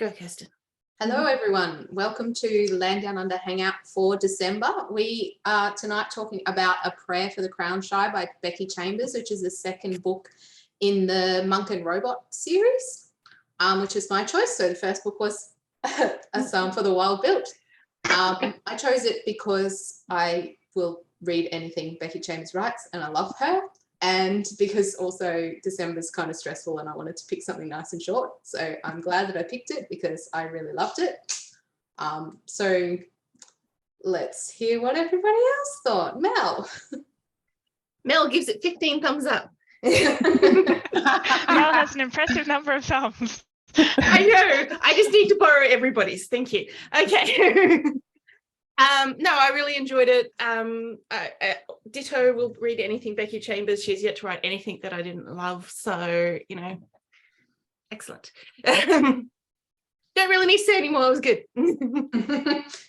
Go, Kirsten. Hello, everyone. Welcome to Land Down Under Hangout for December. We are tonight talking about A Prayer for the Crown Shy by Becky Chambers, which is the second book in the Monk and Robot series, which is my choice. So the first book was A Psalm for the Wild Built. I chose it because I will read anything Becky Chambers writes and I love her. And because also December's kind of stressful and I wanted to pick something nice and short. So I'm glad that I picked it because I really loved it. So let's hear what everybody else thought. Mel. Mel gives it 15 thumbs up. Mel has an impressive number of thumbs. I know. I just need to borrow everybody's. Thank you. Okay. No, I really enjoyed it. Ditto will read anything Becky Chambers. She's yet to write anything that I didn't love. So, you know, excellent. Don't really need to say anymore. It was good.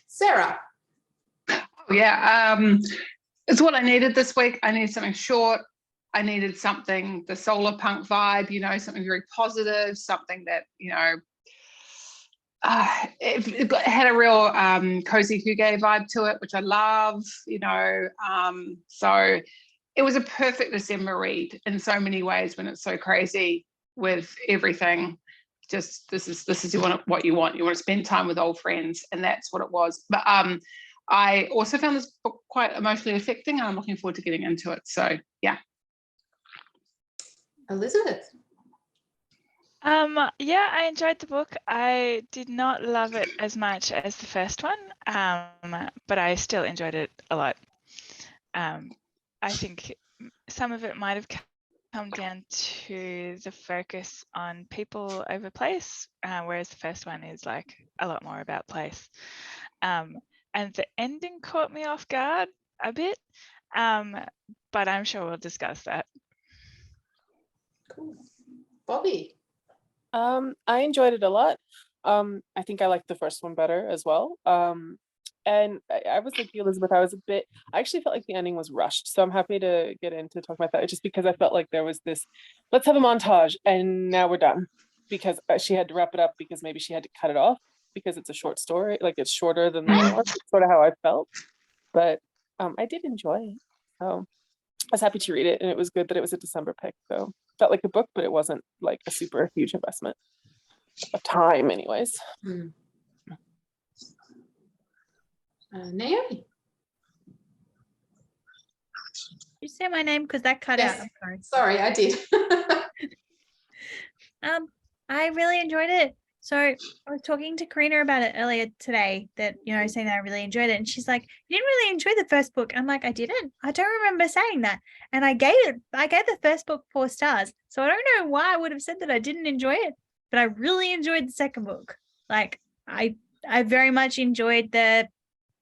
Sarah. Oh, yeah. It's what I needed this week. I needed something short. I needed something, the solar punk vibe, you know, something very positive, something that, you know, it had a real cozy hygge vibe to it, which I love, you know. So it was a perfect December read in so many ways when it's so crazy with everything. Just this is what you want. You want to spend time with old friends, and that's what it was. But I also found this book quite emotionally affecting, and I'm looking forward to getting into it. So yeah. Elizabeth. Yeah, I enjoyed the book. I did not love it as much as the first one, but I still enjoyed it a lot. I think some of it might have come down to the focus on people over place, whereas the first one is like a lot more about place. And the ending caught me off guard a bit, but I'm sure we'll discuss that. Cool. Bobby. I enjoyed it a lot. I think I liked the first one better as well. And I was like Elizabeth, I actually felt like the ending was rushed. So I'm happy to get into talk about that just because I felt like there was this, let's have a montage and now we're done, because she had to wrap it up because maybe she had to cut it off because it's a short story, like it's shorter than the other one. It's sort of how I felt, but I did enjoy it. So I was happy to read it, and it was good that it was a December pick. So it felt like a book, but it wasn't like a super huge investment of time anyways. Naomi. You say my name because that cut Yes. out. I'm sorry. Sorry, I did. I really enjoyed it. So I was talking to Karina about it earlier today, that, you know, saying that I really enjoyed it. And she's like, you didn't really enjoy the first book. I'm like, I didn't. I don't remember saying that. And I gave the first book 4 stars. So I don't know why I would have said that I didn't enjoy it, but I really enjoyed the second book. Like I very much enjoyed the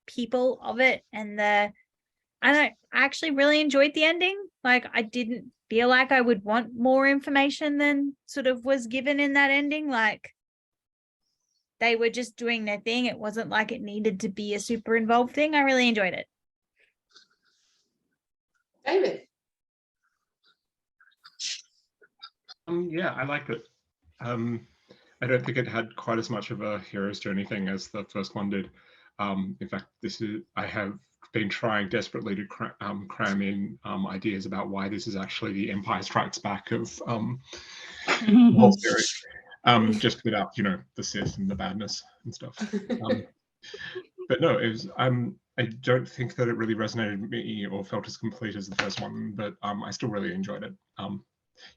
people of it, and I actually really enjoyed the ending. Like I didn't feel like I would want more information than sort of was given in that ending. Like they were just doing their thing. It wasn't like it needed to be a super involved thing. I really enjoyed it. David. Yeah, I liked it. I don't think it had quite as much of a hero's journey thing as the first one did. In fact, I have been trying desperately to cram in ideas about why this is actually the Empire Strikes Back of the whole series. Just without, you know, the Sith and the badness and stuff. But no, it was. I don't think that it really resonated with me or felt as complete as the first one, but I still really enjoyed it.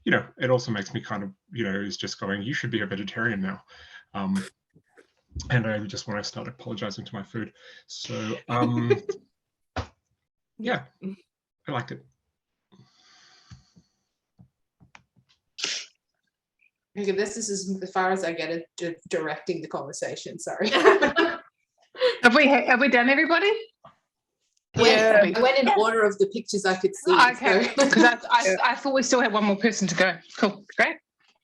You know, it also makes me kind of, you know, is just going, you should be a vegetarian now. And I just want to start apologizing to my food. So, yeah, I liked it. Okay, this is as far as I get at directing the conversation. Sorry. Have we done everybody? Yeah, I went in order of the pictures I could see. Okay, because I thought we still had one more person to go. Cool, great.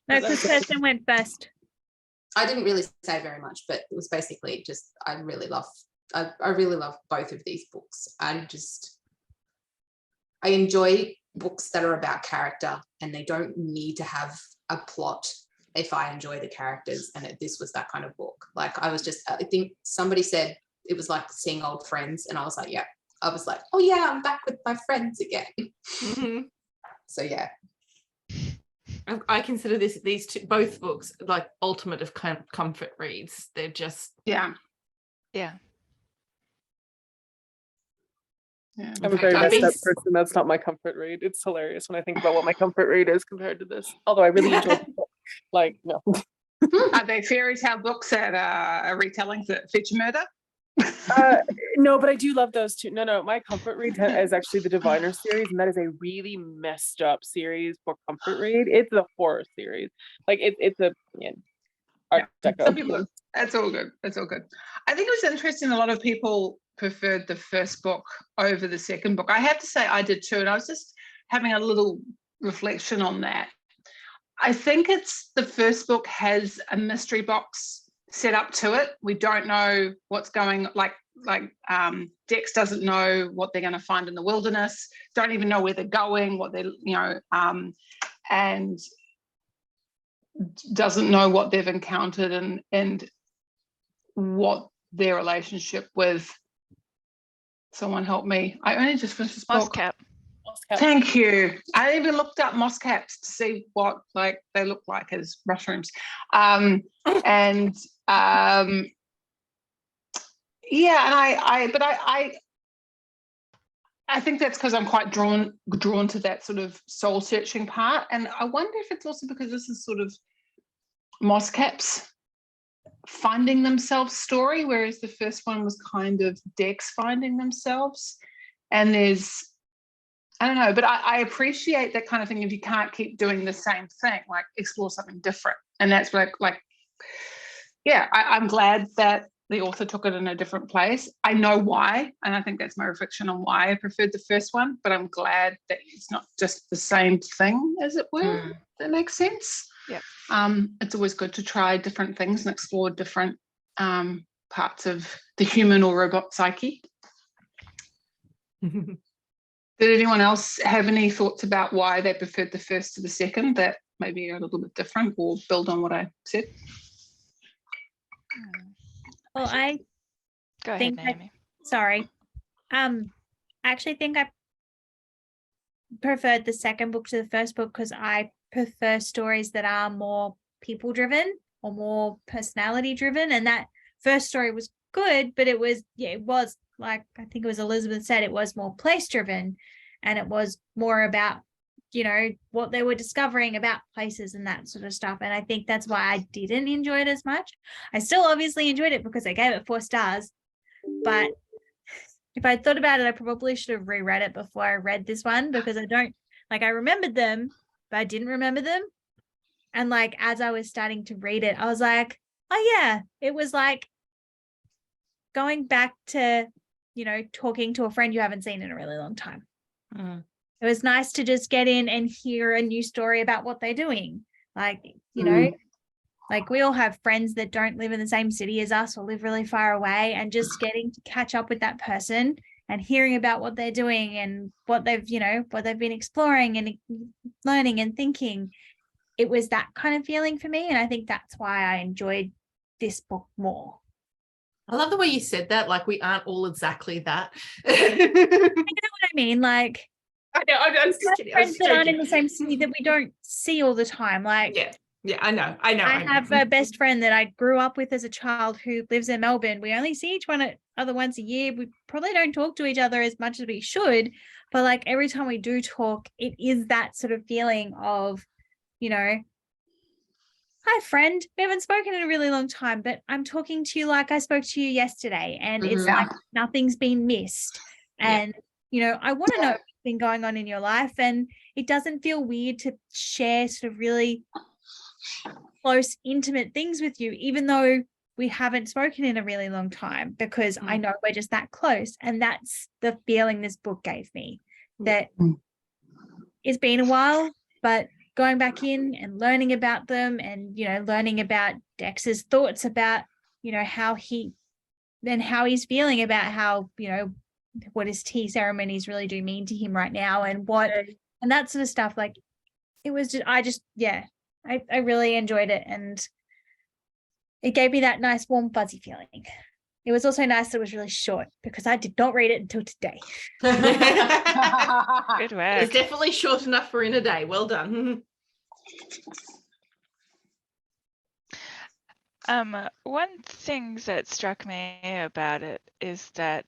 No, because person went first. I didn't really say very much, but it was basically just I really love both of these books. I enjoy books that are about character and they don't need to have a plot if I enjoy the characters, and this was that kind of book. Like I think somebody said it was like seeing old friends, and I was like, yeah. I was like, oh yeah, I'm back with my friends again. Mhm. So yeah. I consider these two, both books, like ultimate of comfort reads. They're just Yeah. Yeah. Yeah. I'm a In very fact, I've messed up been- person. That's not my comfort read. It's hilarious when I think about what my comfort read is compared to this. Although I really enjoyed the book. Like, no. Are they fairy tale books that are retellings that feature murder? No, but I do love those too. No, my comfort read is actually the Diviner series, and that is a really messed up series for comfort read. It's a horror series. Like it's a Art Deco. Some people, that's all good. That's all good. I think it was interesting. A lot of people preferred the first book over the second book. I have to say I did too, and I was just having a little reflection on that. I think it's the first book has a mystery box set up to it. We don't know what's going, like Dex doesn't know what they're going to find in the wilderness, don't even know where they're going, what they're, and doesn't know what they've encountered and what their relationship with, someone help me. I only just finished this book. Mosscap. Thank you. I even looked up moss caps to see what they look like as mushrooms. I think that's because I'm quite drawn to that sort of soul searching part. And I wonder if it's also because this is sort of moss caps finding themselves story, whereas the first one was kind of Dex finding themselves. And I don't know, but I appreciate that kind of thing. If you can't keep doing the same thing, like explore something different. And that's I'm glad that the author took it in a different place. I know why, and I think that's my reflection on why I preferred the first one, but I'm glad that it's not just the same thing, as it were. That makes sense. Yeah. It's always good to try different things and explore different parts of the human or robot psyche. Did anyone else have any thoughts about why they preferred the first to the second that maybe are a little bit different or build on what I said? Well, I Go ahead, think Naomi. sorry. I actually think I preferred the second book to the first book because I prefer stories that are more people driven or more personality driven. And that first story was good, but it was like I think it was Elizabeth said, it was more place driven, and it was more about what they were discovering about places and that sort of stuff. And I think that's why I didn't enjoy it as much. I still obviously enjoyed it because I gave it 4 stars, but if I thought about it, I probably should have reread it before I read this one, because I remembered them, but I didn't remember them. And like as I was starting to read it, I was like, oh yeah, it was like going back to talking to a friend you haven't seen in a really long time. It was nice to just get in and hear a new story about what they're doing. Like, like we all have friends that don't live in the same city as us or live really far away, and just getting to catch up with that person and hearing about what they're doing and what they've been exploring and learning and thinking. It was that kind of feeling for me. And I think that's why I enjoyed this book more. I love the way you said that. Like, we aren't all exactly that. You know what I mean? Like, I know. I was just kidding. I was friends that aren't in joking. the same city that we don't see all the time. Like, Yeah, I know. I have a best friend that I grew up with as a child who lives in Melbourne. We only see each other once a year. We probably don't talk to each other as much as we should, but like every time we do talk, it is that sort of feeling of, hi friend, we haven't spoken in a really long time, but I'm talking to you like I spoke to you yesterday, and it's like nothing's been missed. And I want to know what's been going on in your life, and it doesn't feel weird to share sort of really close, intimate things with you, even though we haven't spoken in a really long time, because I know we're just that close. And that's the feeling this book gave me, that it's been a while, but going back in and learning about them and, learning about Dex's thoughts about, how he's feeling about how, what his tea ceremonies really do mean to him right now, and and that sort of stuff. Like, it was just, I really enjoyed it, and it gave me that nice warm fuzzy feeling. It was also nice that it was really short because I did not read it until today. Good It's work. definitely short enough for in a day. Well done. One thing that struck me about it is that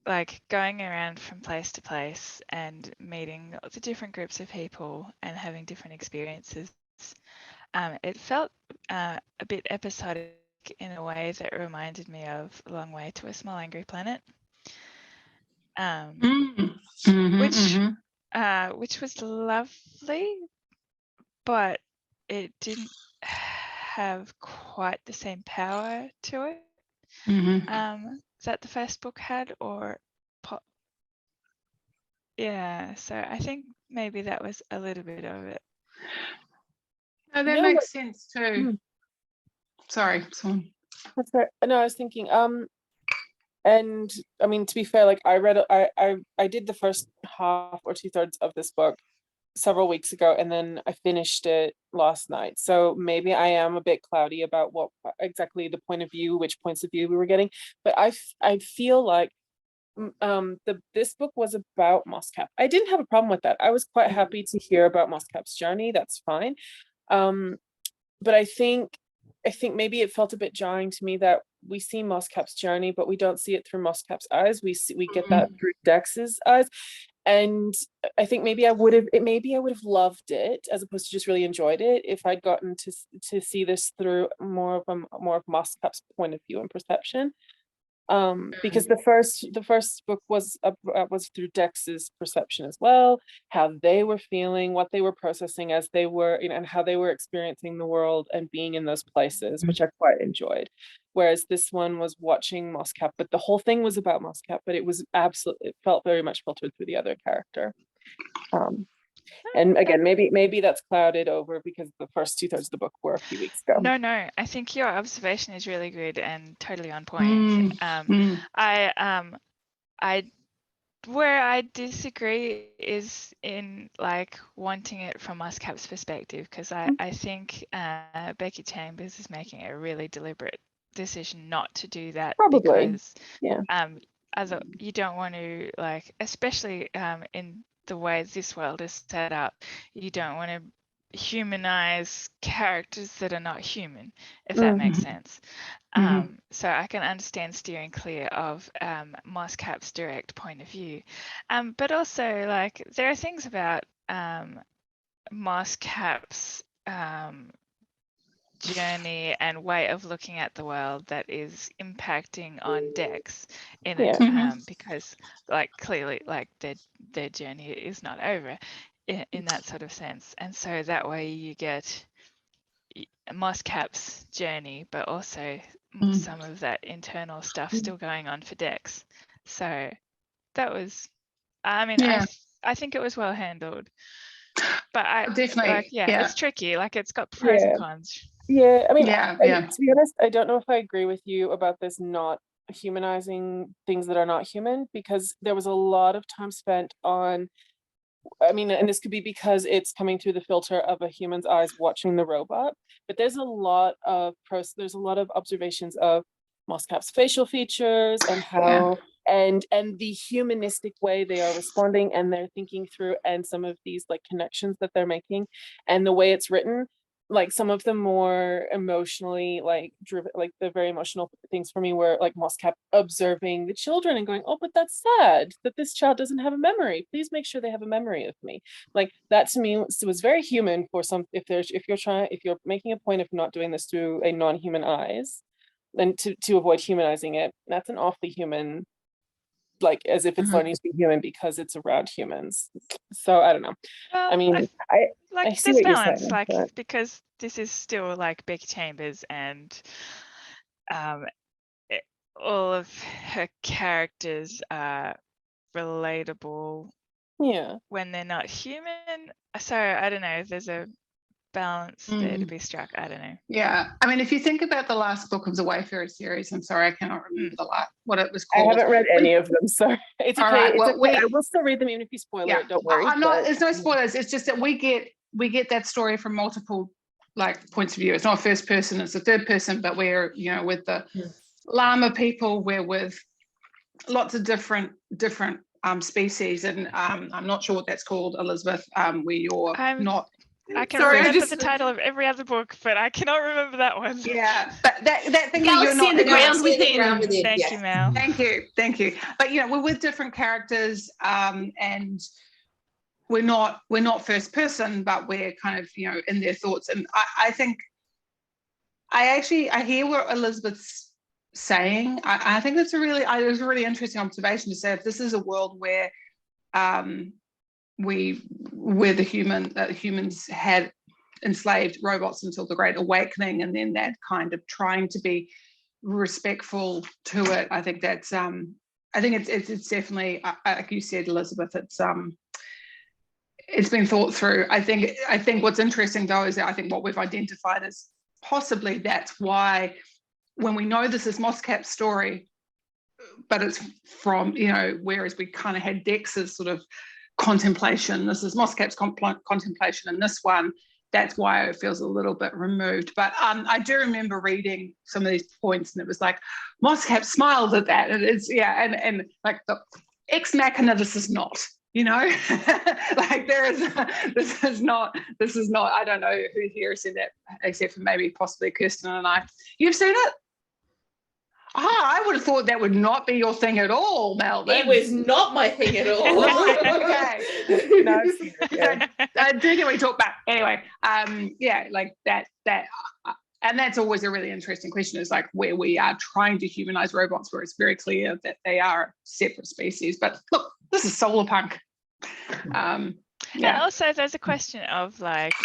like going around from place to place and meeting lots of different groups of people and having different experiences, it felt a bit episodic in a way that reminded me of A Long Way to a Small Angry Planet, which was lovely, but it didn't have quite the same power to it that the first book had, or yeah, so I think maybe that was a little bit of it. No, that makes sense too. Sorry, Swan. That's right. No, I was thinking, and I mean, to be fair, like I did the first half or 2/3 of this book several weeks ago, and then I finished it last night. So maybe I am a bit cloudy about what exactly the point of view, which points of view we were getting. But I feel like this book was about Moscap. I didn't have a problem with that. I was quite happy to hear about Moscap's journey. That's fine. But I think maybe it felt a bit jarring to me that we see Moscap's journey, but we don't see it through Moscap's eyes. We get that through Dex's eyes. And I think maybe I would have loved it as opposed to just really enjoyed it if I'd gotten to see this through more of Moscap's point of view and perception. Because the first book was through Dex's perception as well, how they were feeling, what they were processing as they were, and how they were experiencing the world and being in those places, which I quite enjoyed. Whereas this one was watching Moscap, but the whole thing was about Moscap, but it felt very much filtered through the other character. And again, maybe that's clouded over because the first 2/3 of the book were a few weeks ago. No, I think your observation is really good and totally on point. Where I disagree is in like wanting it from Moscap's perspective, because I think Becky Chambers is making a really deliberate decision not to do that. Probably. Because you don't want to, like, especially in the way this world is set up, you don't want to humanize characters that are not human, if that makes sense. So I can understand steering clear of Moscap's direct point of view, but also, like, there are things about Moscap's journey and way of looking at the world that is impacting on Dex in it, because, like, clearly, like, their journey is not over in that sort of sense, and so that way you get Moscap's journey, but also some of that internal stuff still going on for Dex. So that was, I mean, I think it was well handled, but I definitely, like, it's tricky. Like, it's got pros and cons. Yeah, I mean, to be honest, I don't know if I agree with you about this not humanizing things that are not human, because there was a lot of time spent on, I mean, and this could be because it's coming through the filter of a human's eyes watching the robot, but there's a lot of observations of Moscap's facial features and how and the humanistic way they are responding and they're thinking through, and some of these, like, connections that they're making, and the way it's written. Like, some of the more emotionally, like, driven, like, the very emotional things for me were like Moscap observing the children and going, oh, but that's sad that this child doesn't have a memory. Please make sure they have a memory of me. Like, that to me was very human for some, if you're making a point of not doing this through a non-human eyes, and to avoid humanizing it, that's an awfully human, like, as if it's learning to be human because it's around humans. So I don't know. Well, I mean, I see there's what you're balance, saying, like, but because this is still like Becky Chambers, and all of her characters are relatable when they're not human. So I don't know, there's a balance there to be struck. I don't know. Yeah, I mean, if you think about the last book of the Wayfarer series, I'm sorry, I cannot remember what it was called. I haven't read any of them, so it's okay. Right, well, I will still read them even if you spoil it. Don't worry. There's no spoilers. It's just that we get we get that story from multiple like points of view. It's not first person, it's a third person, but we're, you know, with the llama people, we're with lots of different species, and I'm not sure what that's called, Elizabeth, where you're not. I can Sorry, remember the title of every other book, but I cannot remember that one. Yeah, but that thing Galaxy you're not in the ground Galaxy in the within. ground within. Thank Yes. you, Mel. Thank you. But you know, we're with different characters, and we're not first person, but we're kind of, you know, in their thoughts. And I think I hear what Elizabeth's saying. I think that's it was a really interesting observation to say, if this is a world where the humans had enslaved robots until the Great Awakening, and then that kind of trying to be respectful to it. I think that's I think it's definitely, like you said, Elizabeth, it's been thought through. I think what's interesting though is that I think what we've identified is possibly that's why, when we know this is Moscap's story, but it's from, you know, whereas we kind of had Dex's sort of contemplation, this is Moscap's contemplation, and this one, that's why it feels a little bit removed. But I do remember reading some of these points, and it was like Moscap smiled at that, and it's and like the ex machina, this is not, you know, like this is not. I don't know who here said that, except for maybe possibly Kirsten and I. You've seen it? I would have thought that would not be your thing at all, Melvin. It was not my thing at all. Okay. No, I've seen it, yeah. Do get we talk about anyway? Yeah, like that, and that's always a really interesting question. Is like where we are trying to humanize robots, where it's very clear that they are separate species. But look, this is solar punk. And also, there's a question of like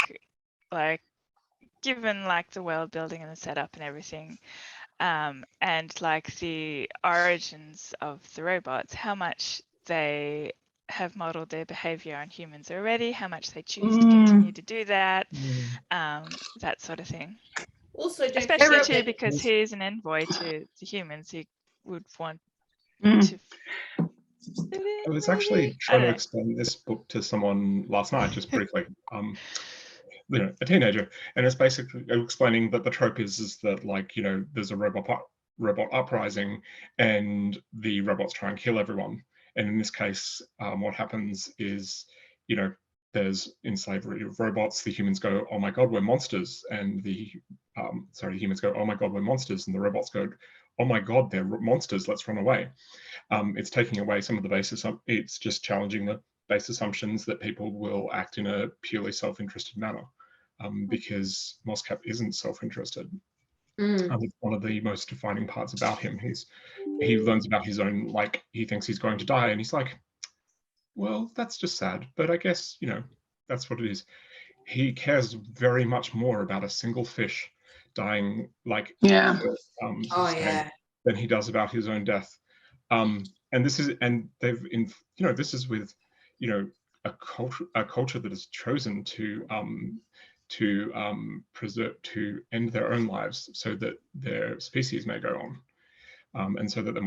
given like the world building and the setup and everything. And like the origins of the robots, how much they have modeled their behavior on humans already, how much they choose to continue to do that, that sort of thing. Also, especially too, because he's an envoy to the humans, he would want to. I was actually trying to explain this book to someone last night, just briefly. You know, a teenager, and it's basically explaining that the trope is that, like, you know, there's a robot uprising, and the robots try and kill everyone. And in this case, what happens is, you know, there's in slavery of robots, the humans go, "Oh my God, we're monsters," and the humans go, "Oh my God, we're monsters," and the robots go, "Oh my God, they're monsters, let's run away." It's taking away some of the basis. It's just challenging the base assumptions that people will act in a purely self-interested manner, because Moscap isn't self-interested. It's one of the most defining parts about him. He learns about his own, like, he thinks he's going to die, and he's like, well, that's just sad, but I guess, you know, that's what it is. He cares very much more about a single fish dying, like, than he does about his own death. And this is, and they've, you know, this is with, you know, a culture that has chosen to preserve, to end their own lives so that their species may go on, and so that there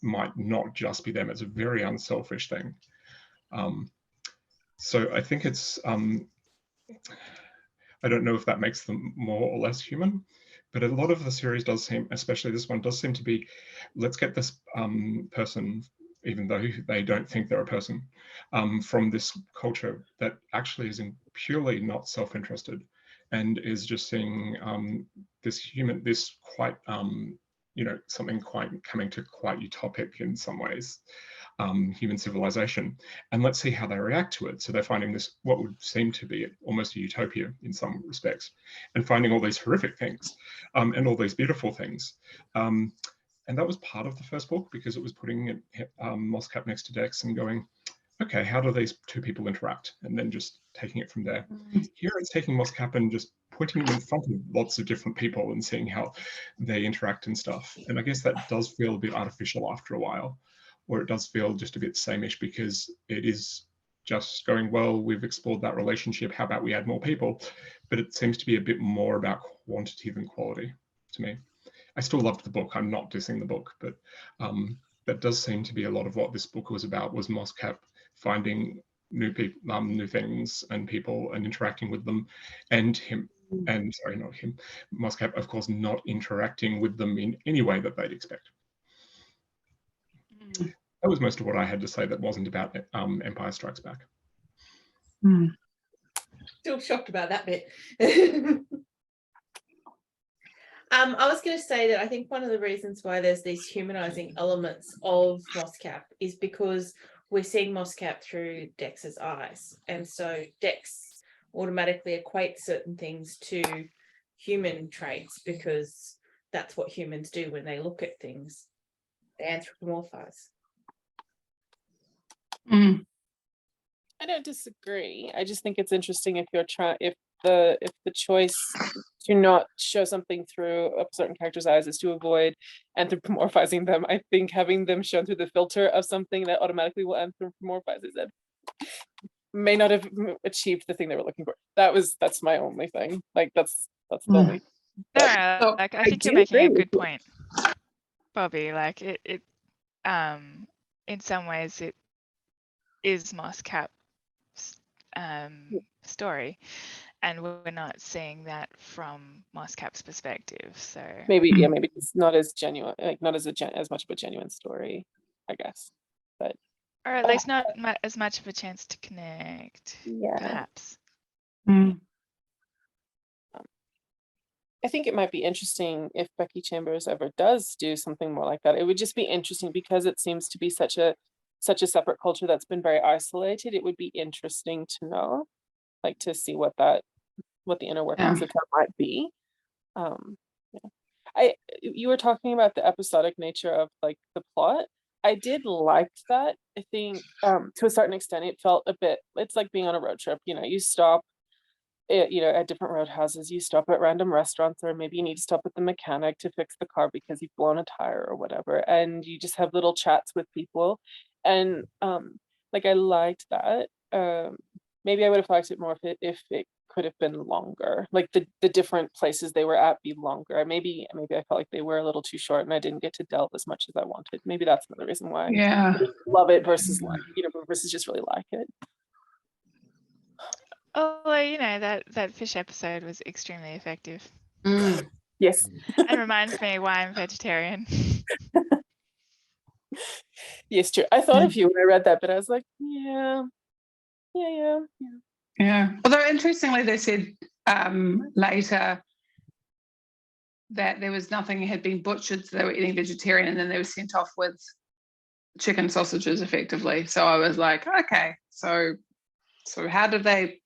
might not just be them. It's a very unselfish thing. So I think it's, I don't know if that makes them more or less human, but a lot of the series does seem, especially this one, does seem to be, let's get this person, even though they don't think they're a person, from this culture that actually is purely not self-interested, and is just seeing this quite, you know, something quite coming to quite utopic in some ways, human civilization, and let's see how they react to it. So they're finding this, what would seem to be almost a utopia in some respects, and finding all these horrific things, and all these beautiful things. And that was part of the first book, because it was putting Moscap next to Dex and going, okay, how do these two people interact? And then just taking it from there. Here it's taking Moscap and just putting him in front of lots of different people and seeing how they interact and stuff. And I guess that does feel a bit artificial after a while, or it does feel just a bit sameish, because it is just going, well, we've explored that relationship, how about we add more people? But it seems to be a bit more about quantity than quality to me. I still loved the book, I'm not dissing the book, but that does seem to be a lot of what this book was about, was Moscap finding new people, new things and people, and interacting with them, and him, and sorry, not him, Moscap, of course, not interacting with them in any way that they'd expect. That was most of what I had to say that wasn't about Empire Strikes Back. Still shocked about that bit. I was going to say that I think one of the reasons why there's these humanizing elements of Moscap is because we're seeing Moscap through Dex's eyes. And so Dex automatically equates certain things to human traits because that's what humans do when they look at things. They anthropomorphize. I don't disagree. I just think it's interesting if you're if the choice to not show something through a certain character's eyes is to avoid anthropomorphizing them. I think having them shown through the filter of something that automatically will anthropomorphize it may not have achieved the thing they were looking for. That's my only thing. Like that's the only. No, like I think you're making a good point, Bobby. Like it in some ways it is Moscap's story, and we're not seeing that from Moscap's perspective. So maybe it's not as genuine, like not as much of a genuine story, I guess. But or at least not as much of a chance to connect. Perhaps. I think it might be interesting if Becky Chambers ever does do something more like that. It would just be interesting because it seems to be such a separate culture that's been very isolated. It would be interesting to know, like to see what the inner workings of that might be. You were talking about the episodic nature of like the plot. I did like that. I think to a certain extent it felt a bit, it's like being on a road trip. You stop at different roadhouses, you stop at random restaurants, or maybe you need to stop at the mechanic to fix the car because you've blown a tire or whatever, and you just have little chats with people. And like I liked that. Maybe I would have liked it more if it could have been longer, like the different places they were at be longer. Maybe I felt like they were a little too short and I didn't get to delve as much as I wanted. Maybe that's another reason why I love it versus versus just really like it. Oh, that fish episode was extremely effective. Yes. And reminds me why I'm vegetarian. Yes, true. I thought of you when I read that, but I was like, yeah. Although interestingly, they said later that there was nothing had been butchered, so they were eating vegetarian, and then they were sent off with chicken sausages effectively. So I was like, okay, so how do they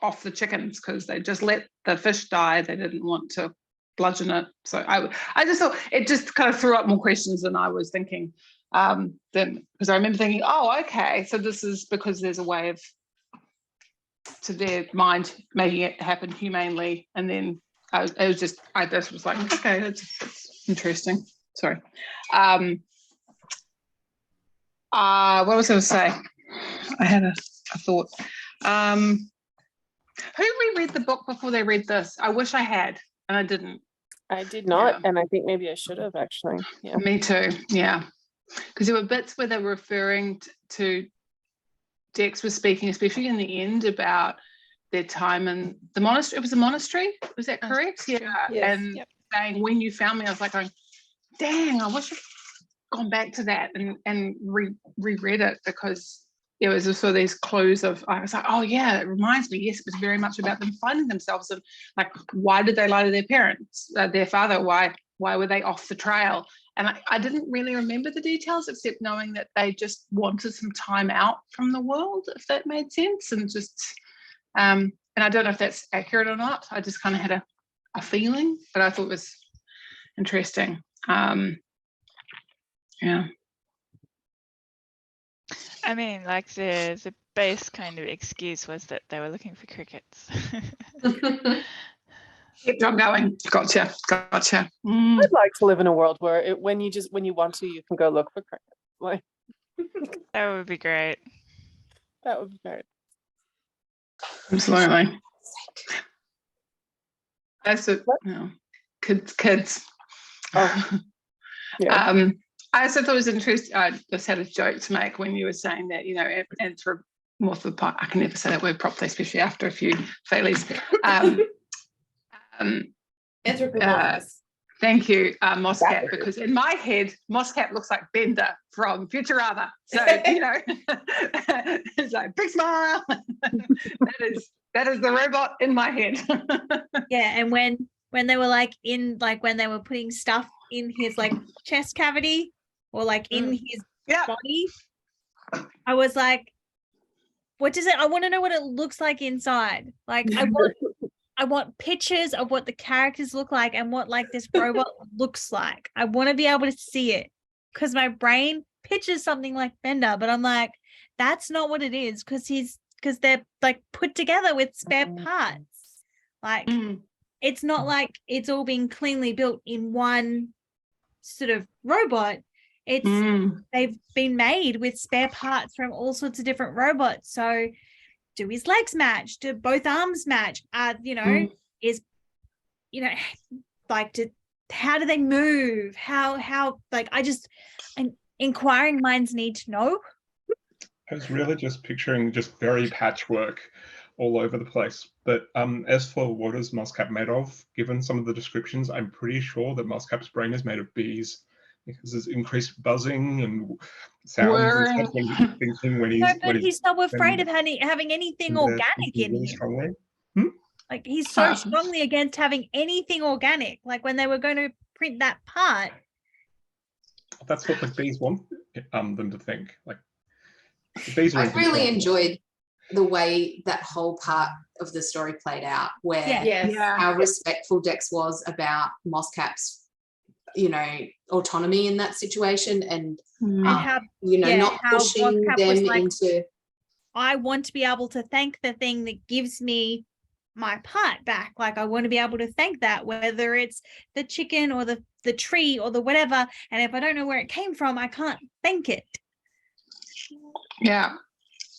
off the chickens, because they just let the fish die? They didn't want to bludgeon it. So I just thought it just kind of threw up more questions than I was thinking. Then because I remember thinking, oh, okay, so this is because there's a way of, to their mind, making it happen humanely. And then I just was like, okay, that's interesting. Sorry. What was I going to say? I had a thought. Who reread the book before they read this? I wish I had, and I didn't. I did not, and I think maybe I should have actually. Yeah. Me too. Yeah, because there were bits where they were referring to Dex was speaking, especially in the end, about their time in the monastery. It was a monastery. Was that correct? Yeah. Yes. And saying, when you found me, I was like going, dang, I wish I'd gone back to that and reread it, because it was also these clues of, I was like, oh yeah, it reminds me. Yes, it was very much about them finding themselves, and like, why did they lie to their parents, their father? Why were they off the trail? And I didn't really remember the details, except knowing that they just wanted some time out from the world, if that made sense. And just, and I don't know if that's accurate or not. I just kind of had a feeling, but I thought it was interesting. Yeah. I mean, like the base kind of excuse was that they were looking for crickets. Keep on going. Gotcha. I'd like to live in a world where when you want to, you can go look for crickets. Like That would be great. that would be great. Absolutely. That's it. No. Kids. Oh. Yeah. I also thought it was interesting. I just had a joke to make when you were saying that, I can never say that word properly, especially after a few failures. Anthropomorphous. Thank you, Moscap, because in my head, Moscap looks like Bender from Futurama. So, it's like, big smile. that is the robot in my head. Yeah, and when they were when they were putting stuff in his like chest cavity or like in his body, I was like, what does it? I want to know what it looks like inside. Like I want pictures of what the characters look like and what like this robot looks like. I want to be able to see it because my brain pictures something like Bender, but I'm like, that's not what it is because they're like put together with spare parts. Like it's not like it's all being cleanly built in one sort of robot. It's they've been made with spare parts from all sorts of different robots. So do his legs match? Do both arms match? How do they move? How like and inquiring minds need to know. I was really just picturing just very patchwork all over the place. But as for what is Moscap made of, given some of the descriptions, I'm pretty sure that Moscap's brain is made of bees because there's increased buzzing and sounds and stuff when he's thinking He's so afraid of having anything organic in really him. strongly. Like he's so strongly against having anything organic. Like when they were going to print that part. That's what the bees want them to think. Like the bees are I really enjoyed the way that whole part of the story played out, where how respectful Dex was about Moscap's, autonomy in that situation, and how not pushing Moscap them was like, into. I want to be able to thank the thing that gives me my part back. Like I want to be able to thank that, whether it's the chicken or the tree or the whatever. And if I don't know where it came from, I can't thank it. Yeah.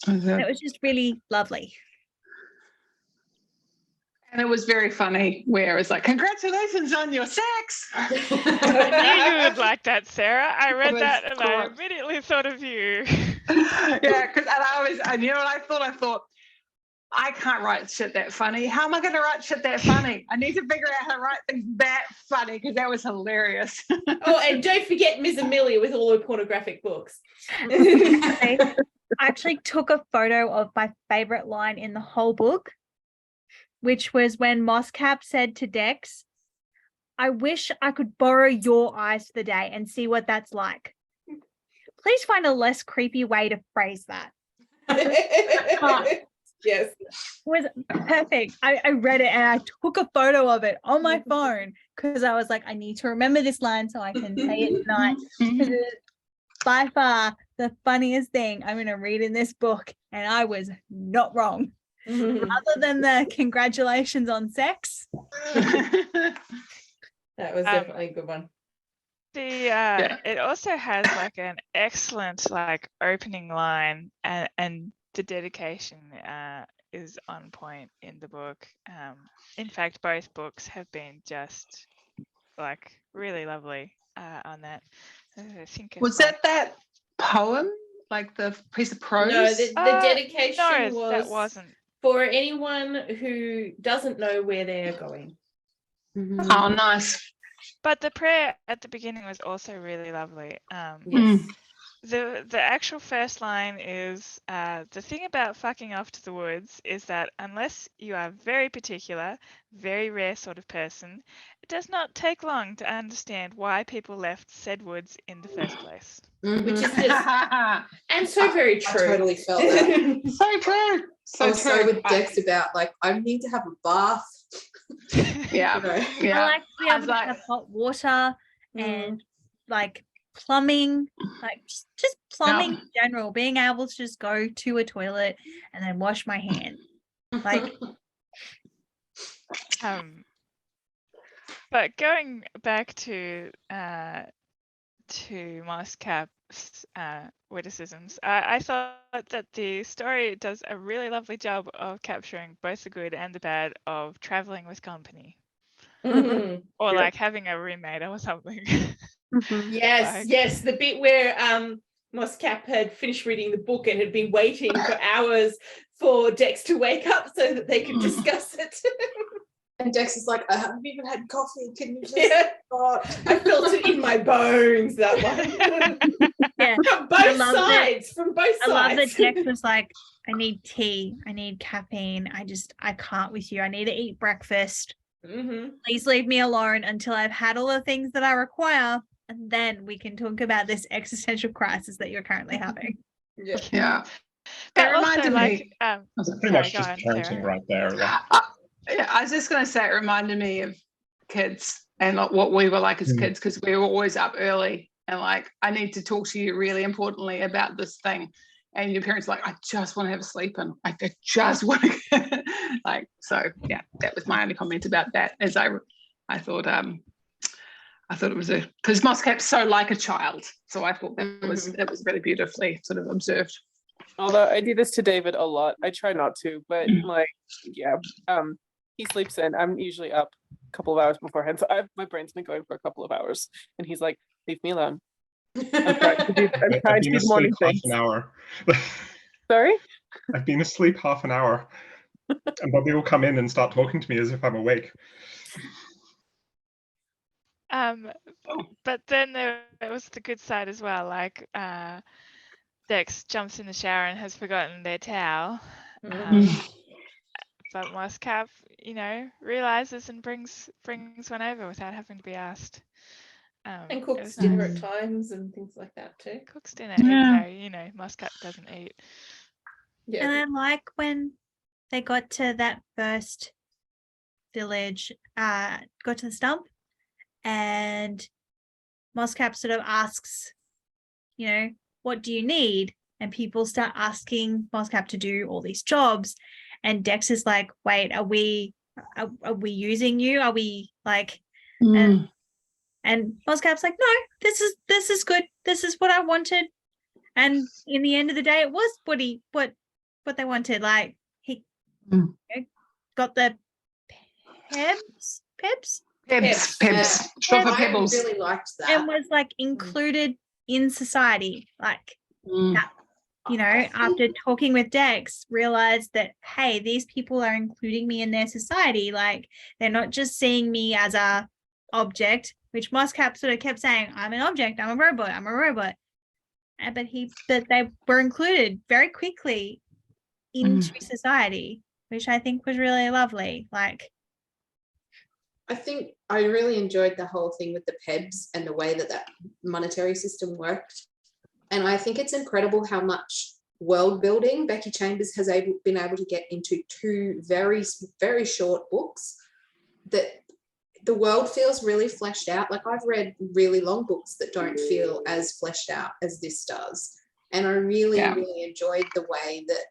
It was just really lovely. And it was very funny where it's like, congratulations on your sex. I knew you would like that, Sarah. I read that and I immediately thought of you. Yeah, because you know what I thought? I thought, I can't write shit that funny. How am I going to write shit that funny? I need to figure out how to write things that funny because that was hilarious. Oh, and don't forget Ms. Amelia with all her pornographic books. I actually took a photo of my favorite line in the whole book, which was when Moscap said to Dex, I wish I could borrow your eyes for the day and see what that's like. Please find a less creepy way to phrase that. Yes. It was perfect. I read it and I took a photo of it on my phone because I was like, I need to remember this line so I can say it tonight. Because it is by far the funniest thing I'm going to read in this book. And I was not wrong. Other than the congratulations on sex. That was definitely a good one. It also has like an excellent like opening line and the dedication is on point in the book. In fact, both books have been just like really lovely on that. I think was that poem, like the piece of prose? No, the dedication no, that wasn't. For anyone who doesn't know where they're going. Oh, nice. But the prayer at the beginning was also really lovely. Yes. The actual first line is, the thing about fucking off to the woods is that unless you are very particular, very rare sort of person, it does not take long to understand why people left said woods in the first place. Which is just, and so very true. I totally felt that. So true. So true with Dex about like, I need to have a bath. Yeah. I like to be able to have hot water and like plumbing, like just plumbing in general, being able to just go to a toilet and then wash my hands. Like but going back to Moscap's witticisms, I thought that the story does a really lovely job of capturing both the good and the bad of traveling with company. Mhm. or Yeah. like having a roommate or something. Mhm. Yes, Like- yes, the bit where Moscap had finished reading the book and had been waiting for hours for Dex to wake up so that they could discuss it. And Dex is like, I haven't even had coffee. Can you just Yeah, stop? I felt it in my bones, that one. Yeah. From both love that- sides, from both I love that sides. Dex was like, I need tea, I need caffeine, I can't with you. I need to eat breakfast. Mhm. Please leave me alone until I've had all the things that I require, and then we can talk about this existential crisis that you're currently having. Yeah. Yeah. But That also, reminded like, me. It's sorry, pretty much go just on, parenting Sarah. right there. Like, Yeah, I was just going to say it reminded me of kids and like what we were like as Mm. kids, because we were always up early and like, I need to talk to you really importantly about this thing. And your parents are like, I just want to have a sleep in. Like, I just want to like, so yeah, that was my only comment about that. As I thought it was because Moscap's so like a child. So I thought that was really beautifully sort of observed. Although I do this to David a lot. I try not to, but like, yeah, he sleeps in. I'm usually up a couple of hours beforehand. So my brain's been going for a couple of hours, and he's like, "Leave me alone. I'm trying to do I've been the morning asleep half things." an hour. Sorry? I've been asleep half an hour. And Bobby will come in and start talking to me as if I'm awake. But then there was the good side as well. Like Dex jumps in the shower and has forgotten their towel. But Moscap, realizes and brings one over without having to be asked. And it cooks was dinner nice. at times and things like that too. Cooks dinner, Yeah. even though Moscap doesn't eat. Yeah. And I like when they got to that first village, got to the stump, and Moscap sort of asks, what do you need? And people start asking Moscap to do all these jobs. And Dex is like, wait, are we using you? Are we like, and Moscap's like, no, this is good. This is what I wanted. And in the end of the day, it was what they wanted. Like he got the Pebs, Pebs. Short for I pebbles. really liked that. and was like included in society. Like, after talking with Dex, realized that, hey, these people are including me in their society. Like, they're not just seeing me as a object, which Moscap sort of kept saying, I'm an object, I'm a robot. But they were included very quickly into society, which I think was really lovely. Like, I think I really enjoyed the whole thing with the PEBs and the way that monetary system worked. And I think it's incredible how much world building Becky Chambers has been able to get into 2 very, very short books that the world feels really fleshed out. Like, I've read really long books that don't feel as fleshed out as this does. And I really, really enjoyed the way that,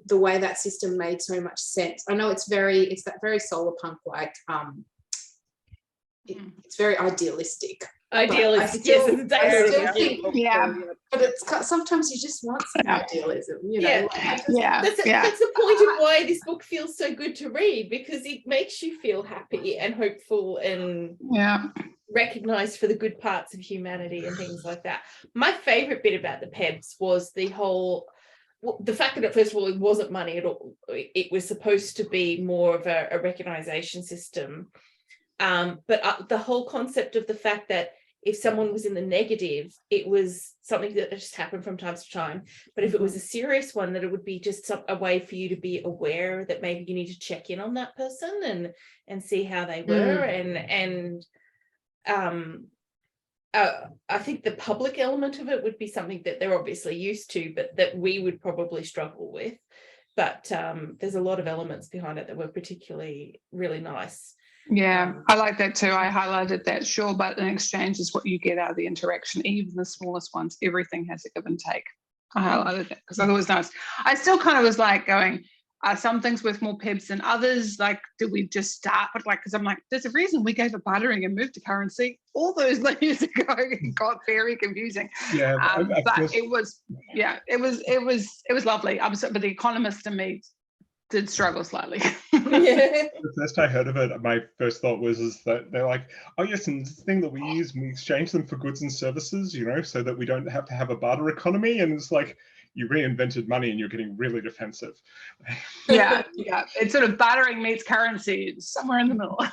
the way that system made so much sense. I know it's that very solar punk like, it's very idealistic. Idealistic, But I still, yes, I it's still think, but it's sometimes you just want some idealism, Yeah. Like, That's the point of why this book feels so good to read, because it makes you feel happy and hopeful and recognized for the good parts of humanity and things like that. My favorite bit about the PEBs was the fact that, first of all, it wasn't money at all. It was supposed to be more of a recognition system. But the whole concept of the fact that if someone was in the negative, it was something that just happened from time to time. But if it was a serious one, that it would be just a way for you to be aware that maybe you need to check in on that person and see how they were. And I think the public element of it would be something that they're obviously used to, but that we would probably struggle with. But there's a lot of elements behind it that were particularly really nice. Yeah, I like that too. I highlighted that. Sure, but in exchange is what you get out of the interaction, even the smallest ones. Everything has a give and take. I highlighted that because I thought it was nice. I still kind of was like going, are some things worth more PEBs than others? Like, did we just start? But like, because I'm like, there's a reason we gave up bartering and moved to currency all those years ago. It got very confusing. Yeah, but it was lovely. But The Economist to me did struggle slightly. Yeah. The first I heard of it, my first thought was that they're like, oh yes, and this thing that we use, we exchange them for goods and services, you know, so that we don't have to have a barter economy. And it's like, you reinvented money and you're getting really defensive. Yeah. It's sort of bartering meets currency, somewhere in the middle.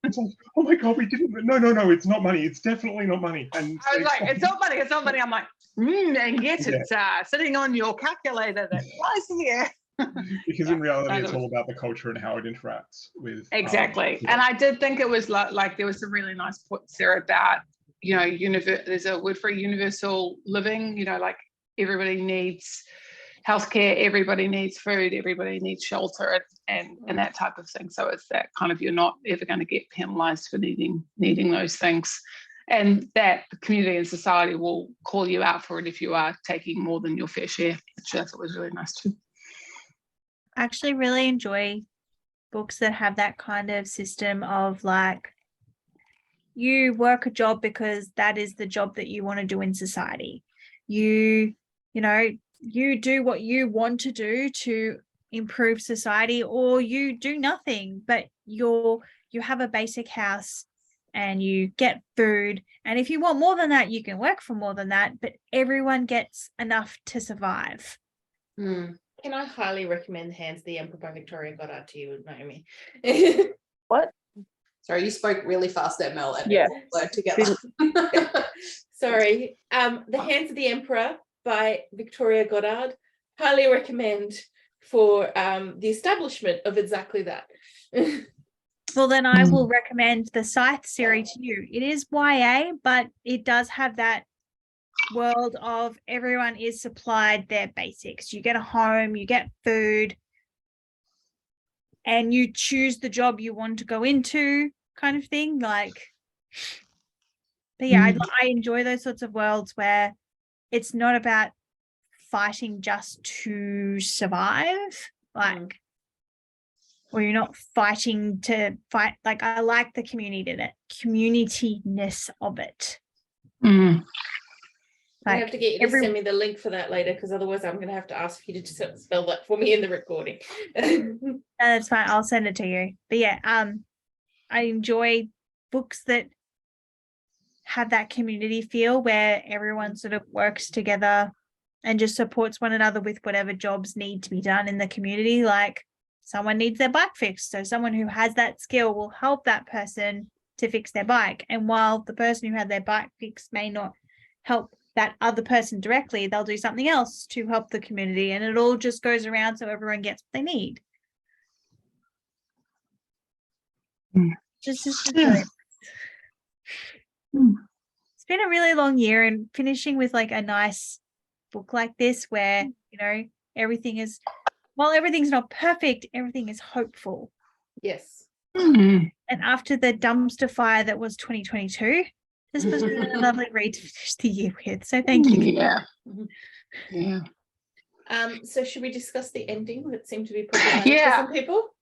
It's like, oh my God, we didn't, no, it's not money. It's definitely not money. And I was so like, it's not money. I'm like, and yet it's sitting on your calculator that lies here. because in reality, it's was- all about the culture and how it interacts with. Exactly. And I did think it was like there was some really nice points there about, you know, there's a word for universal living, you know, like everybody needs healthcare, everybody needs food, everybody needs shelter and that type of thing. So it's that kind of, you're not ever going to get penalized for needing those things. And that the community and society will call you out for it if you are taking more than your fair share, which I thought was really nice too. I actually really enjoy books that have that kind of system of like, you work a job because that is the job that you want to do in society. You know, you do what you want to do to improve society, or you do nothing, but you have a basic house and you get food. And if you want more than that, you can work for more than that, but everyone gets enough to survive. Can I highly recommend The Hands of the Emperor by Victoria Goddard to you, Naomi? What? Sorry, you spoke really fast there, Mel, and Yeah. all blurred together. Sorry. The Hands of the Emperor by Victoria Goddard. Highly recommend for the establishment of exactly that. Well, then I will recommend the Scythe series to you. It is YA, but it does have that world of everyone is supplied their basics. You get a home, you get food, and you choose the job you want to go into, kind of thing. Like, but yeah, I enjoy those sorts of worlds where it's not about fighting just to survive, like, or you're not fighting to fight. Like, I like the community-ness of it. I have to get you to send me the link for that later, because otherwise I'm going to have to ask you to spell that for me in the recording. That's fine. I'll send it to you. But yeah, I enjoy books that have that community feel where everyone sort of works together and just supports one another with whatever jobs need to be done in the community. Like, someone needs their bike fixed, so someone who has that skill will help that person to fix their bike. And while the person who had their bike fixed may not help that other person directly, they'll do something else to help the community, and it all just goes around so everyone gets what they need. Just it's been a really long year, and finishing with like a nice book like this where, you know, everything is, while everything's not perfect, everything is hopeful. Yes. And after the dumpster fire that was 2022, this was a lovely read to finish the year with. So thank you. Yeah. So should we discuss the ending that seemed to be problematic for Yeah. some people?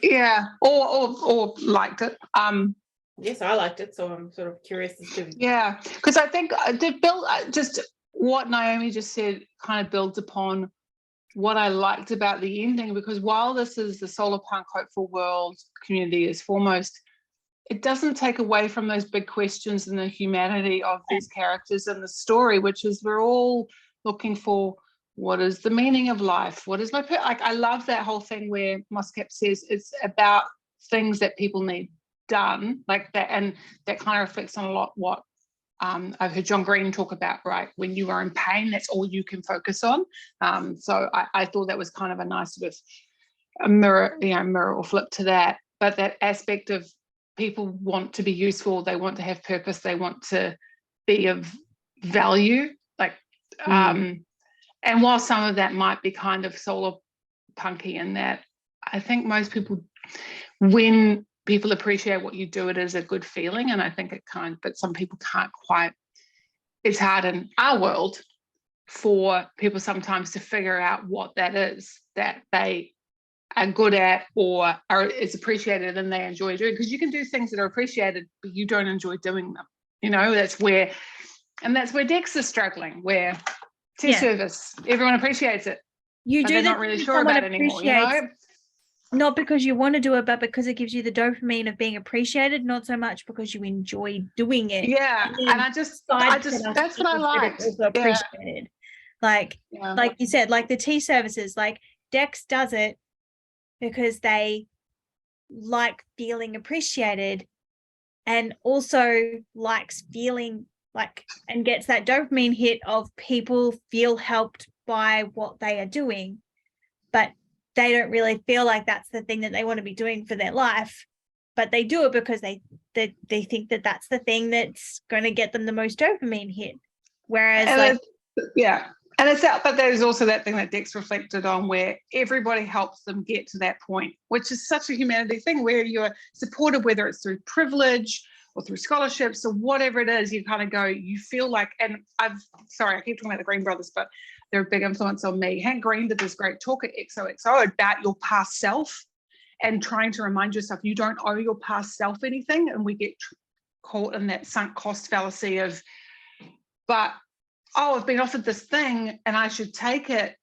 Yeah. Or liked it. Yes, I liked it, so I'm sort of curious as to. Yeah, because I think just what Naomi just said kind of builds upon what I liked about the ending, because while this is the solar punk hopeful world, community is foremost, it doesn't take away from those big questions and the humanity of these characters in the story, which is we're all looking for, what is the meaning of life? What is my like? I love that whole thing where Moscap says it's about things that people need done, like that, and that kind of reflects on a lot what I've heard John Green talk about, right? When you are in pain, that's all you can focus on. So I thought that was kind of a nice sort of a mirror or flip to that. But that aspect of people want to be useful, they want to have purpose, they want to be of value, like and while some of that might be kind of solar punky in that, I think most people, when people appreciate what you do, it is a good feeling, and I think it can, but some people can't quite. It's hard in our world for people sometimes to figure out what that is that they are good at or is appreciated and they enjoy doing, because you can do things that are appreciated but you don't enjoy doing them, you know. That's where Dex is struggling, where service, everyone appreciates it, You but do they're the not really things sure someone about it anymore, you know. not because you want to do it, but because it gives you the dopamine of being appreciated, not so much because you enjoy doing it. Yeah, And then and I just that's what I liked. Also Yeah, appreciated. Like you said, like the tea services, like Dex does it because they like feeling appreciated, and also likes feeling like, and gets that dopamine hit of people feel helped by what they are doing, but they don't really feel like that's the thing that they want to be doing for their life, but they do it because they think that that's the thing that's going to get them the most dopamine hit. Whereas and and it's that, but there's also that thing that Dex reflected on where everybody helps them get to that point, which is such a humanity thing where you're supported, whether it's through privilege or through scholarships or whatever it is. You kind of go, you feel like, and I keep talking about the Green Brothers, but they're a big influence on me. Hank Green did this great talk at XOXO about your past self and trying to remind yourself you don't owe your past self anything. And we get caught in that sunk cost fallacy of, but, oh, I've been offered this thing and I should take it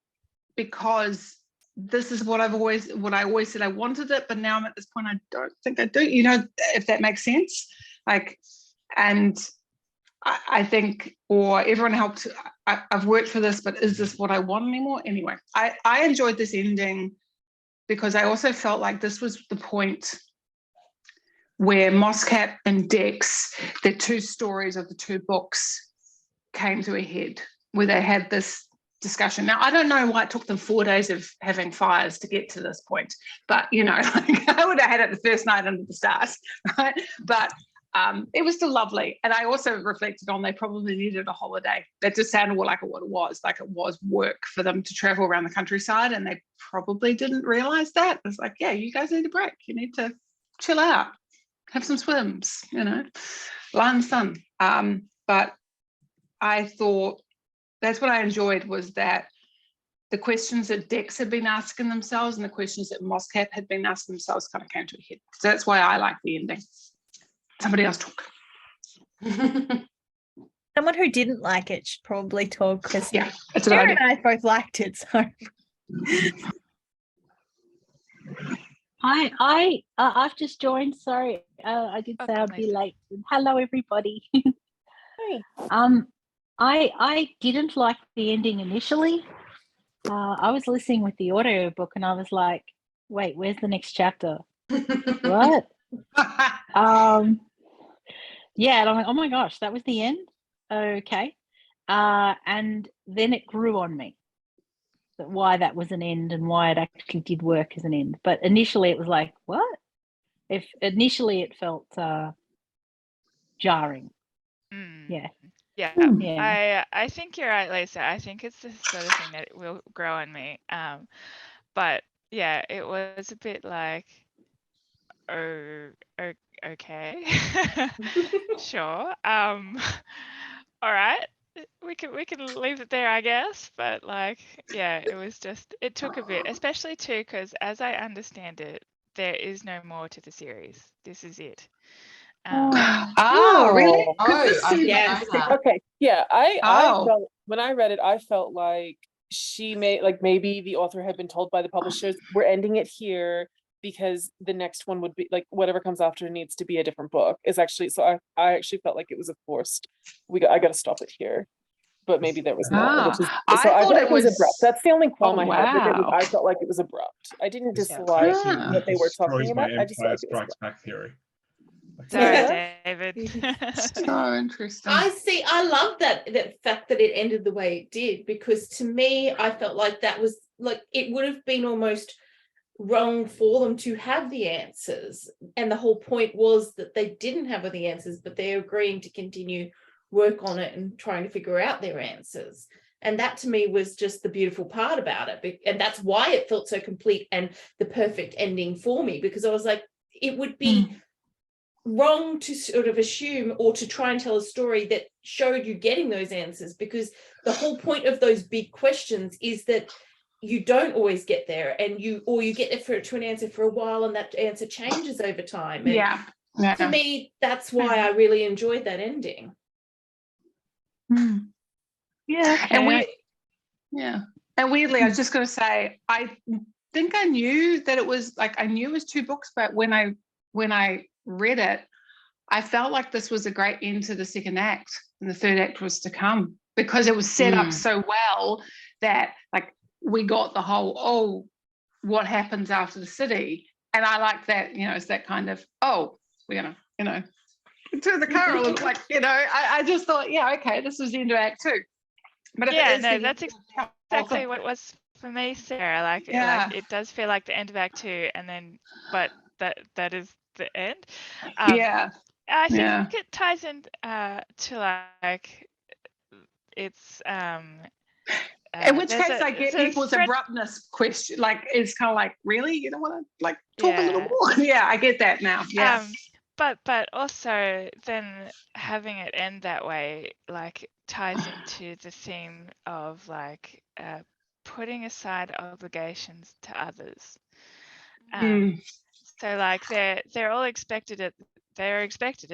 because this is what I always said I wanted it, but now I'm at this point I don't think I do, if that makes sense. Like, and I think, or everyone helped, I've worked for this, but is this what I want anymore? Anyway, I enjoyed this ending because I also felt like this was the point where Moscap and Dex, the two stories of the two books, came to a head, where they had this discussion. Now, I don't know why it took them 4 days of having fires to get to this point, but, like, I would have had it the first night under the stars, right? But it was still lovely. And I also reflected on they probably needed a holiday. That just sounded more like what it was work for them to travel around the countryside, and they probably didn't realize that. It's like, yeah, you guys need a break. You need to chill out, have some swims, lie in the sun. But I thought that's what I enjoyed, was that the questions that Dex had been asking themselves and the questions that Moscap had been asking themselves kind of came to a head. So that's why I like the ending. Somebody else talk. Someone who didn't like it should probably talk, because Sarah and I both liked it. So Hi, I've just joined. Sorry, I did say I'd be late. Hello, everybody. Hi. I didn't like the ending initially. I was listening with the audiobook and I was like, wait, where's the next chapter? What? Yeah, and I'm like, oh my gosh, that was the end? Okay. And then it grew on me, why that was an end and why it actually did work as an end. But initially it was like, what? Initially it felt jarring. Yeah. I think you're right, Lisa. I think it's the sort of thing that it will grow on me. But yeah, it was a bit like, okay. Sure. All right. We can leave it there, I guess. But like, yeah, it took a bit, especially too, because as I understand it, there is no more to the series. This is it. Really? I didn't know that. Okay, yeah, I felt, when I read it, I felt like she made, like, maybe the author had been told by the publishers, we're ending it here because the next one would be, like, whatever comes after needs to be a different book. Is actually, so I actually felt like it was a forced, I got to stop it here. But maybe there was more, which is, so I thought it was abrupt. That's the only qualm I had with it. I felt like it was abrupt. I didn't dislike what they were talking about. I just like Strikes Back theory. Sorry, David. So interesting. I love that fact that it ended the way it did, because to me, I felt like that was like, it would have been almost wrong for them to have the answers. And the whole point was that they didn't have the answers, but they're agreeing to continue work on it and trying to figure out their answers. And that to me was just the beautiful part about it. And that's why it felt so complete and the perfect ending for me, because I was like, it would be wrong to sort of assume or to try and tell a story that showed you getting those answers, because the whole point of those big questions is that you don't always get there, and you get it to an answer for a while, and that answer changes over time. And to me, that's why I really enjoyed that ending. Yeah. And weirdly, I was just going to say, think I knew that it was like, I knew it was 2 books, but when I read it, I felt like this was a great end to the second act, and the third act was to come, because it was set up so well that like we got the whole, oh, what happens after the city. And I like that, you know, it's that kind of, oh, we're gonna, you know, turn the car on, like, you know, I just thought, yeah, okay, this was the end of act 2. But if Yeah, it is no, the that's end of exactly what it was for me, Sarah. Like, Yeah. like it does feel like the end of Act 2, and then, but that is the end. yeah, I think yeah. it ties in to like it's In which there's case, I get there's a people's thread- abruptness question. Like, it's kind of like, really, you don't want to like talk a little Yeah. more? Yeah, I get that now. Yeah. But also then having it end that way like ties into the theme of like putting aside obligations to others. So like they're all expected at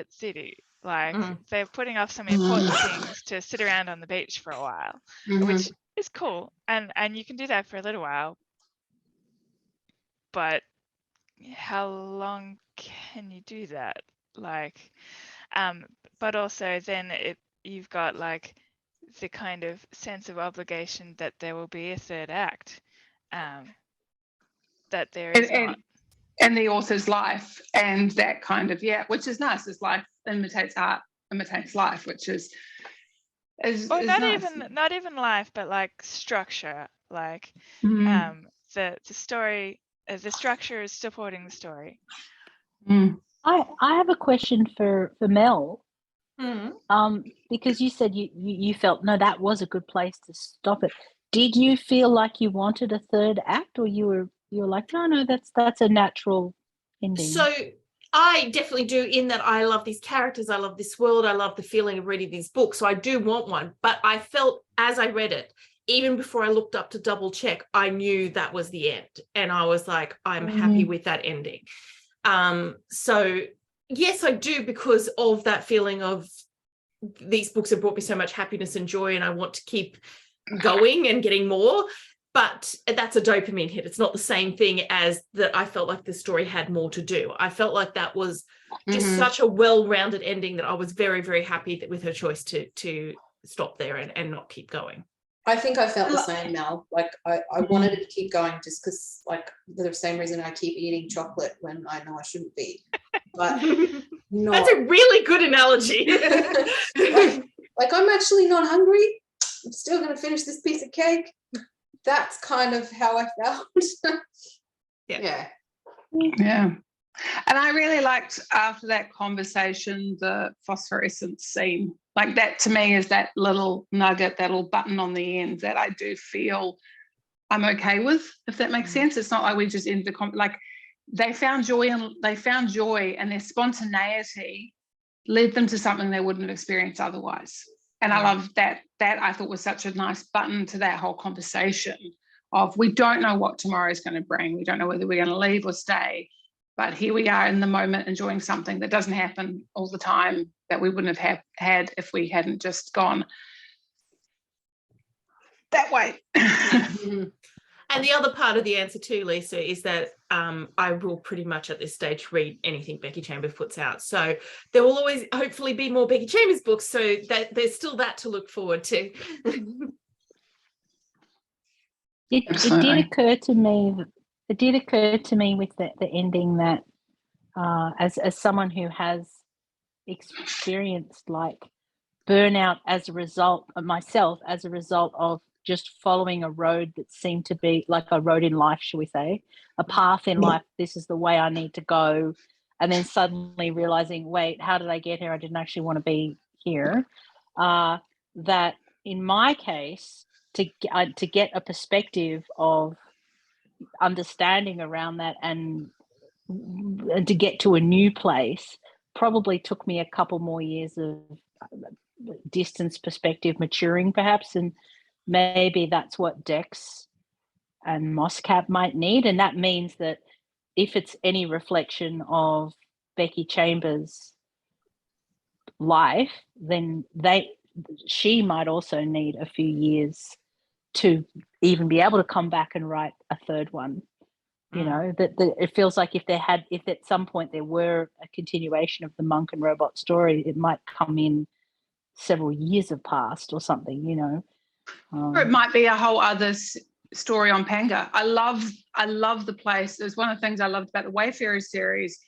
city. Like they're putting off some important things to sit around on the beach for a while, which is cool, and you can do that for a little while. But how long can you do that? Like, but also then you've got like the kind of sense of obligation that there will be a third act, that there is not. And the author's life, and that kind of, yeah, which is nice. Is life imitates art, imitates life, which is Or not nice. not even life, but like structure. Like the story, the structure is supporting the story. I have a question for Mel. Because you said you felt no, that was a good place to stop it. Did you feel like you wanted a third act, or you were like, no, that's a natural ending? So I definitely do, in that I love these characters, I love this world, I love the feeling of reading these books, so I do want one. But I felt as I read it, even before I looked up to double check, I knew that was the end, and I was like, I'm happy with that ending. So yes, I do, because of that feeling of these books have brought me so much happiness and joy, and I want to keep going and getting more. But that's a dopamine hit. It's not the same thing as that I felt like the story had more to do. I felt like that was just such a well-rounded ending that I was very, very happy with her choice to stop there and not keep going. I think I felt the same, Mel. Like I wanted it to keep going, just because, like, the same reason I keep eating chocolate when I know I shouldn't be. But that's a really good analogy. like I'm actually not hungry. I'm still going to finish this piece of cake. That's kind of how I felt. Yeah. And I really liked, after that conversation, the phosphorescent scene. Like, that to me is that little nugget, that little button on the end that I do feel I'm okay with, if that makes sense. It's not like we just ended the like they found joy, and their spontaneity led them to something they wouldn't have experienced otherwise. And I love that. That I thought was such a nice button to that whole conversation of, we don't know what tomorrow is going to bring. We don't know whether we're going to leave or stay. But here we are in the moment, enjoying something that doesn't happen all the time, that we wouldn't have had if we hadn't just gone that way. And the other part of the answer too, Lisa, is that I will pretty much at this stage read anything Becky Chambers puts out. So there will always hopefully be more Becky Chambers books, so that there's still that to look forward to. It did occur to me. It did occur to me with the ending that, as someone who has experienced like burnout as a result of myself, as a result of just following a road that seemed to be like a road in life, shall we say, a path in life. This is the way I need to go, and then suddenly realizing, wait, how did I get here? I didn't actually want to be here. That in my case, to get a perspective of understanding around that and to get to a new place probably took me a couple more years of distance perspective maturing, perhaps, and maybe that's what Dex and Moscap might need. And that means that if it's any reflection of Becky Chambers' life, then she might also need a few years to even be able to come back and write a third one. You know, that it feels like if at some point there were a continuation of the monk and robot story, it might come in several years have passed or something, you know. Or it might be a whole other story on Panga. I love the place. It's one of the things I loved about the Wayfarer series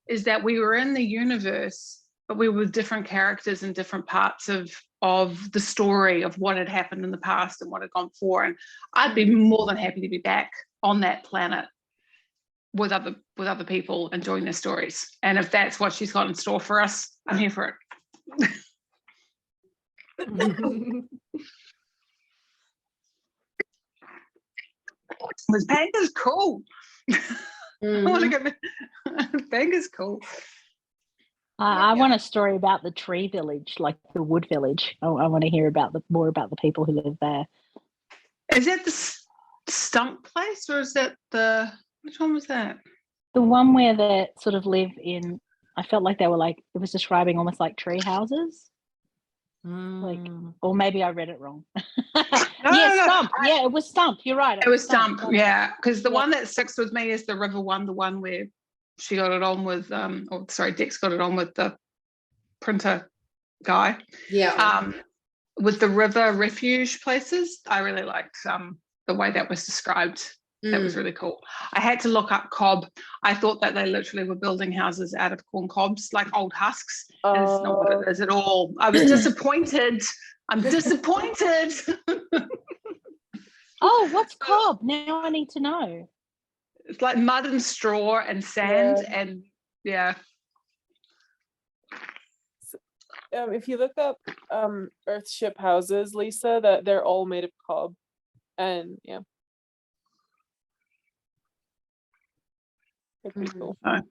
is that we were in the universe, but we were different characters in different parts of the story of what had happened in the past and what had gone before. And I'd be more than happy to be back on that planet with other people enjoying their stories. And if that's what she's got in store for us, I'm here for it. Because Panga's cool. I want to go. Panga's cool. I want a story about the tree village, like the wood village. I want to hear more about the people who live there. Is that the stump place, or is that which one was that? The one where they sort of live in. I felt like they were like, it was describing almost like tree houses. Like, or maybe I read it wrong. No. Stump. Yeah, it was Stump. You're right. It was Stump. Yeah, because the one that sticks with me is the river one, the one where she got it on with Dex got it on with the printer guy. Yeah. With the river refuge places, I really liked the way that was described. That was really cool. I had to look up cob. I thought that they literally were building houses out of corn cobs, like old husks. And it's not what it is at all. I was disappointed. I'm disappointed. Oh, what's cob? Now I need to know. It's like mud and straw and sand and yeah. If you look up Earthship houses, Lisa, that they're all made of cob, and yeah. They're pretty cool. Are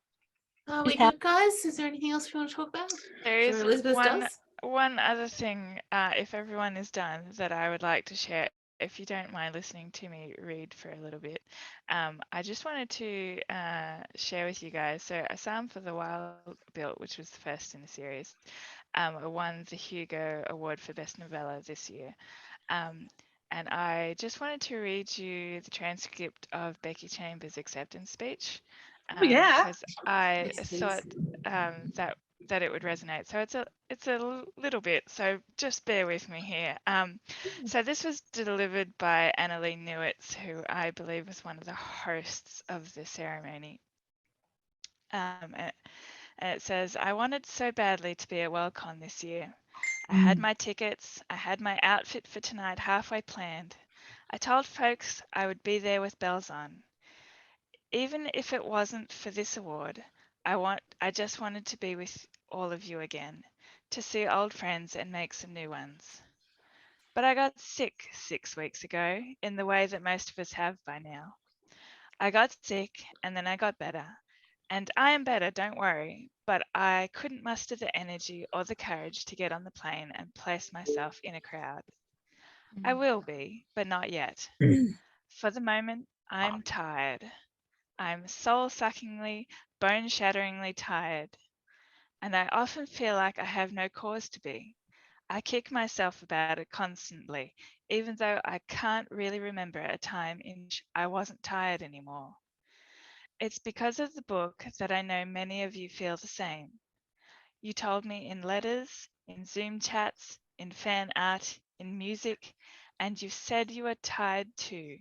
we good, guys? Is there anything else you want to talk about? There is Elizabeth does? one other thing, if everyone is done, that I would like to share. If you don't mind listening to me read for a little bit, I just wanted to share with you guys. So A Psalm for the Wild Built, which was the first in the series, won the Hugo Award for Best Novella this year. And I just wanted to read you the transcript of Becky Chambers' acceptance speech. Because I thought that it would resonate. So it's a little bit. So just bear with me here. So this was delivered by Annalee Newitz, who I believe was one of the hosts of the ceremony. And it says, "I wanted so badly to be at WorldCon this year. I had my tickets. I had my outfit for tonight halfway planned. I told folks I would be there with bells on. Even if it wasn't for this award, I just wanted to be with all of you again, to see old friends and make some new ones. But I got sick 6 weeks ago, in the way that most of us have by now. I got sick and then I got better. And I am better, don't worry, but I couldn't muster the energy or the courage to get on the plane and place myself in a crowd. I will be, but not yet. For the moment, I'm tired. I'm soul-suckingly, bone-shatteringly tired, and I often feel like I have no cause to be. I kick myself about it constantly, even though I can't really remember a time in which I wasn't tired anymore. It's because of the book that I know many of you feel the same. You told me in letters, in Zoom chats, in fan art, in music, and you've said you are tired too.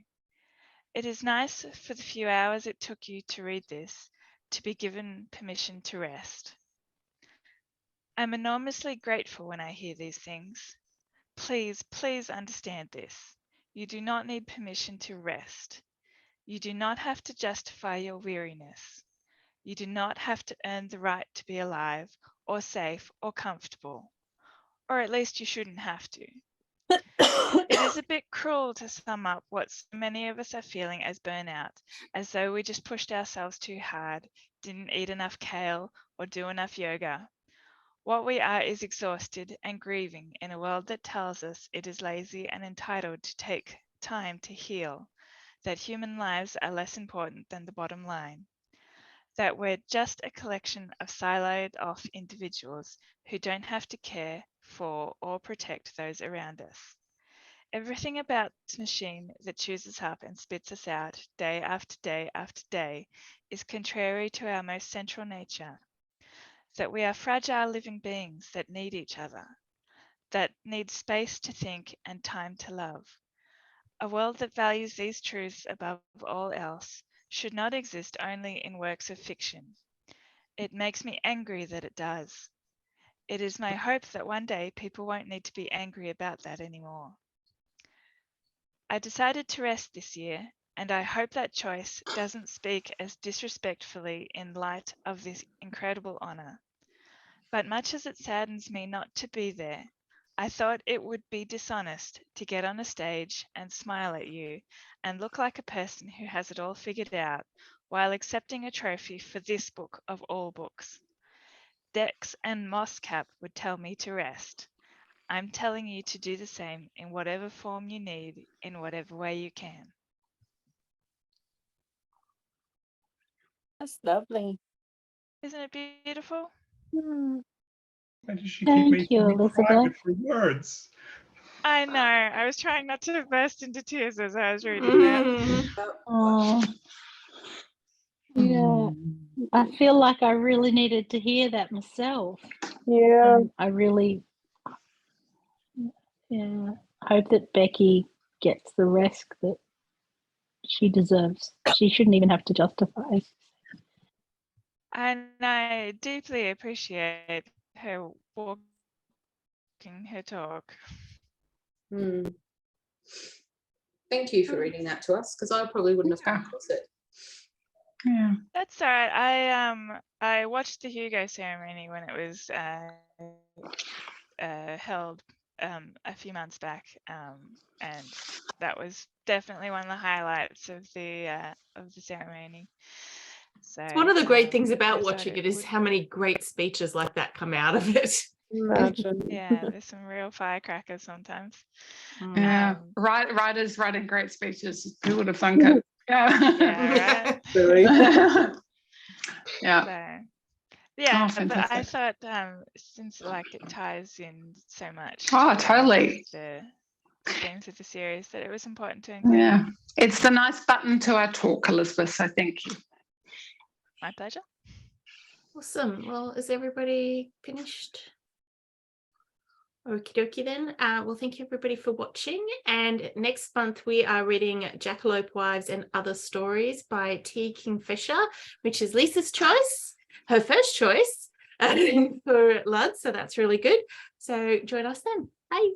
It is nice for the few hours it took you to read this, to be given permission to rest. I'm enormously grateful when I hear these things. Please, please understand this. You do not need permission to rest. You do not have to justify your weariness. You do not have to earn the right to be alive, or safe, or comfortable. Or at least you shouldn't have to. It is a bit cruel to sum up what so many of us are feeling as burnout, as though we just pushed ourselves too hard, didn't eat enough kale, or do enough yoga. What we are is exhausted and grieving in a world that tells us it is lazy and entitled to take time to heal, that human lives are less important than the bottom line, that we're just a collection of siloed off individuals who don't have to care for or protect those around us. Everything about this machine that chews us up and spits us out day after day after day is contrary to our most central nature, that we are fragile living beings that need each other, that need space to think and time to love. A world that values these truths above all else should not exist only in works of fiction. It makes me angry that it does. It is my hope that one day people won't need to be angry about that anymore. I decided to rest this year, and I hope that choice doesn't speak as disrespectfully in light of this incredible honor. But much as it saddens me not to be there, I thought it would be dishonest to get on a stage and smile at you and look like a person who has it all figured out while accepting a trophy for this book of all books. Dex and Mosscap would tell me to rest. I'm telling you to do the same in whatever form you need, in whatever way you can. That's lovely. Isn't it beautiful? Hmm. Why does she keep Thank making you, me cry Elizabeth. with her words? I know. I was trying not to burst into tears as I was reading that. Oh, yeah. I feel like I really needed to hear that myself. Yeah. I really, hope that Becky gets the rest that she deserves. She shouldn't even have to justify. And I deeply appreciate her walking her talk. Thank you for reading that to us, because I probably wouldn't have come across it. Yeah. That's all right. I watched the Hugo ceremony when it was held a few months back, and that was definitely one of the highlights of the ceremony. So It's one of the great things I about thought watching it is would- how many great speeches like that come out of it. Imagine. yeah, there's some real firecrackers sometimes. Yeah. Writers writing great speeches. Who would have thunk it? Yeah. Yeah, right. Really. Yeah. So, yeah, Oh, but I fantastic. thought since like it ties in so much Oh, to totally. the themes of the series, that it was important to include. Yeah. It's the nice button to our talk, Elizabeth. So thank you. My pleasure. Awesome. Well, is everybody finished? Okie dokie then. Well, thank you everybody for watching. And next month we are reading Jackalope Wives and Other Stories by T. Kingfisher, which is Lisa's choice, her first choice for Lud. So that's really good. So join us then. Bye.